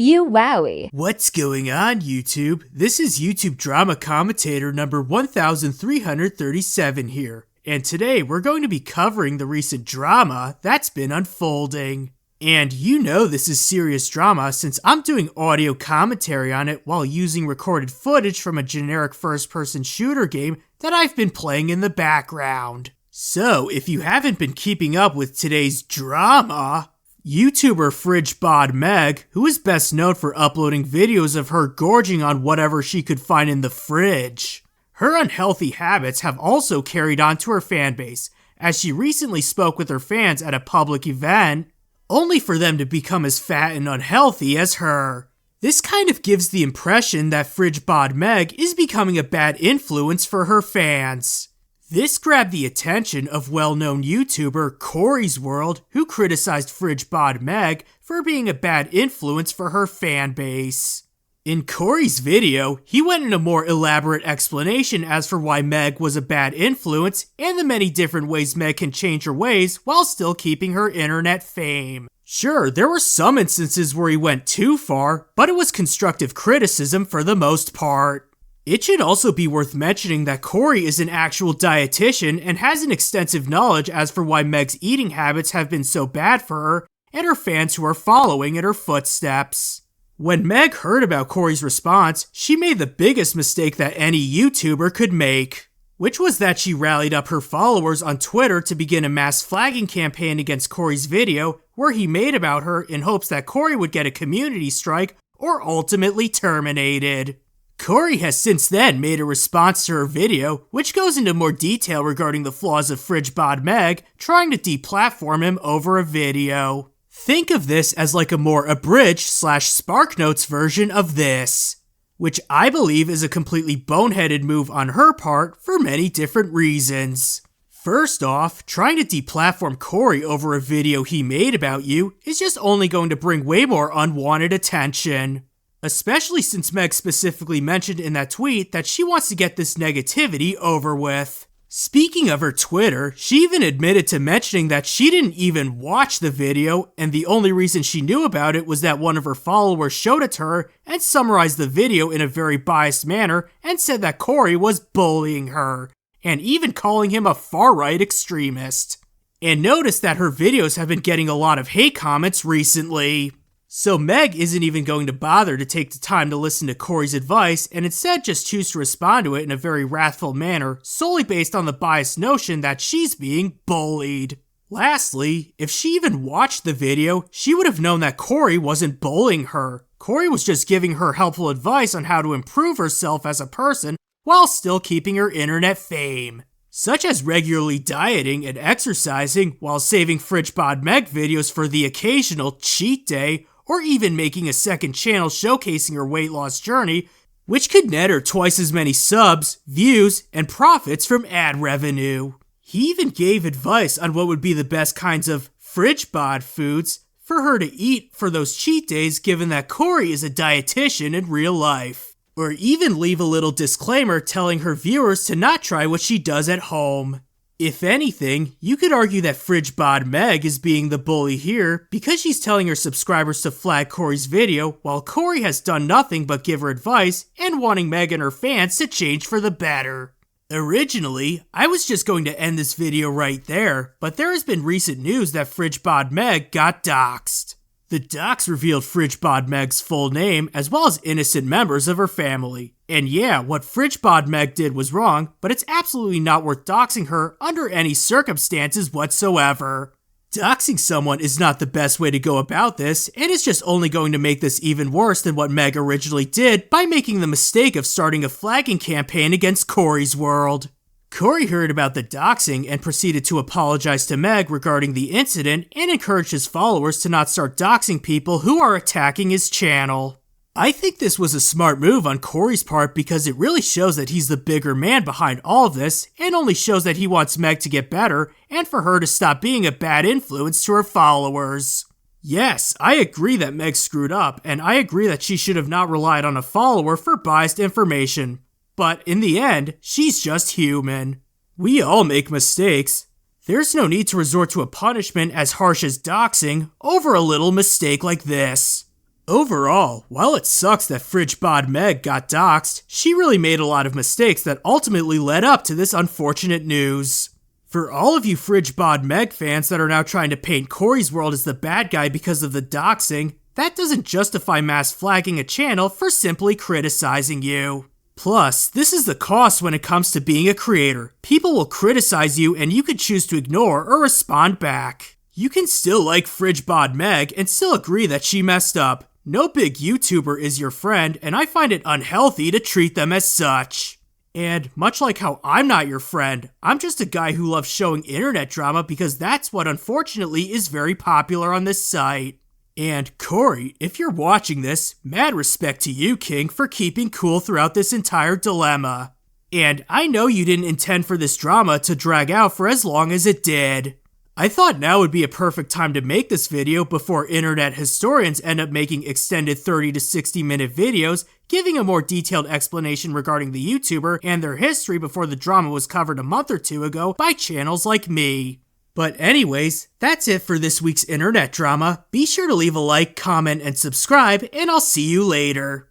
You wowie. What's going on, YouTube? This is YouTube Drama Commentator number 1337 here, and today we're going to be covering the recent drama that's been unfolding. And you know this is serious drama since I'm doing audio commentary on it while using recorded footage from a generic first-person shooter game that I've been playing in the background. So, if you haven't been keeping up with today's drama, YouTuber Bod Meg, who is best known for uploading videos of her gorging on whatever she could find in the fridge. Her unhealthy habits have also carried on to her fanbase, as she recently spoke with her fans at a public event, only for them to become as fat and unhealthy as her. This kind of gives the impression that Bod Meg is becoming a bad influence for her fans. This grabbed the attention of well-known YouTuber Corey's World, who criticized Bod Meg for being a bad influence for her fan base. In Corey's video, he went into a more elaborate explanation as for why Meg was a bad influence and the many different ways Meg can change her ways while still keeping her internet fame. Sure, there were some instances where he went too far, but it was constructive criticism for the most part. It should also be worth mentioning that Corey is an actual dietitian and has an extensive knowledge as for why Meg's eating habits have been so bad for her and her fans who are following in her footsteps. When Meg heard about Corey's response, she made the biggest mistake that any YouTuber could make, which was that she rallied up her followers on Twitter to begin a mass flagging campaign against Corey's video where he made about her in hopes that Corey would get a community strike or ultimately terminated. Corey has since then made a response to her video, which goes into more detail regarding the flaws of Bod Meg, trying to deplatform him over a video. Think of this as like a more abridged/SparkNotes version of this, which I believe is a completely boneheaded move on her part for many different reasons. First off, trying to deplatform Corey over a video he made about you is just only going to bring way more unwanted attention. Especially since Meg specifically mentioned in that tweet that she wants to get this negativity over with. Speaking of her Twitter, she even admitted to mentioning that she didn't even watch the video, and the only reason she knew about it was that one of her followers showed it to her and summarized the video in a very biased manner and said that Corey was bullying her, and even calling him a far-right extremist. And notice that her videos have been getting a lot of hate comments recently. So Meg isn't even going to bother to take the time to listen to Corey's advice and instead just choose to respond to it in a very wrathful manner solely based on the biased notion that she's being bullied. Lastly, if she even watched the video, she would have known that Corey wasn't bullying her. Corey was just giving her helpful advice on how to improve herself as a person while still keeping her internet fame, such as regularly dieting and exercising while saving Bod Meg videos for the occasional cheat day, or even making a second channel showcasing her weight loss journey, which could net her twice as many subs, views, and profits from ad revenue. He even gave advice on what would be the best kinds of fridge-bod foods for her to eat for those cheat days, given that Corey is a dietitian in real life. Or even leave a little disclaimer telling her viewers to not try what she does at home. If anything, you could argue that Bod Meg is being the bully here because she's telling her subscribers to flag Corey's video while Corey has done nothing but give her advice and wanting Meg and her fans to change for the better. Originally, I was just going to end this video right there, but there has been recent news that Bod Meg got doxxed. The docs revealed Bod Meg's full name as well as innocent members of her family. And yeah, what Bod Meg did was wrong, but it's absolutely not worth doxing her under any circumstances whatsoever. Doxing someone is not the best way to go about this, and it's just only going to make this even worse than what Meg originally did by making the mistake of starting a flagging campaign against Corey's World. Corey heard about the doxing and proceeded to apologize to Meg regarding the incident and encouraged his followers to not start doxing people who are attacking his channel. I think this was a smart move on Corey's part because it really shows that he's the bigger man behind all of this and only shows that he wants Meg to get better and for her to stop being a bad influence to her followers. Yes, I agree that Meg screwed up, and I agree that she should have not relied on a follower for biased information. But in the end, she's just human. We all make mistakes. There's no need to resort to a punishment as harsh as doxing over a little mistake like this. Overall, while it sucks that Fridge Bod Meg got doxxed, she really made a lot of mistakes that ultimately led up to this unfortunate news. For all of you Fridge Bod Meg fans that are now trying to paint Corey's World as the bad guy because of the doxing, that doesn't justify mass flagging a channel for simply criticizing you. Plus, this is the cost when it comes to being a creator. People will criticize you and you can choose to ignore or respond back. You can still like Fridge Bod Meg and still agree that she messed up. No big YouTuber is your friend, and I find it unhealthy to treat them as such. And much like how I'm not your friend, I'm just a guy who loves showing internet drama because that's what unfortunately is very popular on this site. And Corey, if you're watching this, mad respect to you, King, for keeping cool throughout this entire dilemma. And I know you didn't intend for this drama to drag out for as long as it did. I thought now would be a perfect time to make this video before internet historians end up making extended 30 to 60 minute videos giving a more detailed explanation regarding the YouTuber and their history before the drama was covered a month or two ago by channels like me. But anyways, that's it for this week's internet drama. Be sure to leave a like, comment, and subscribe, and I'll see you later.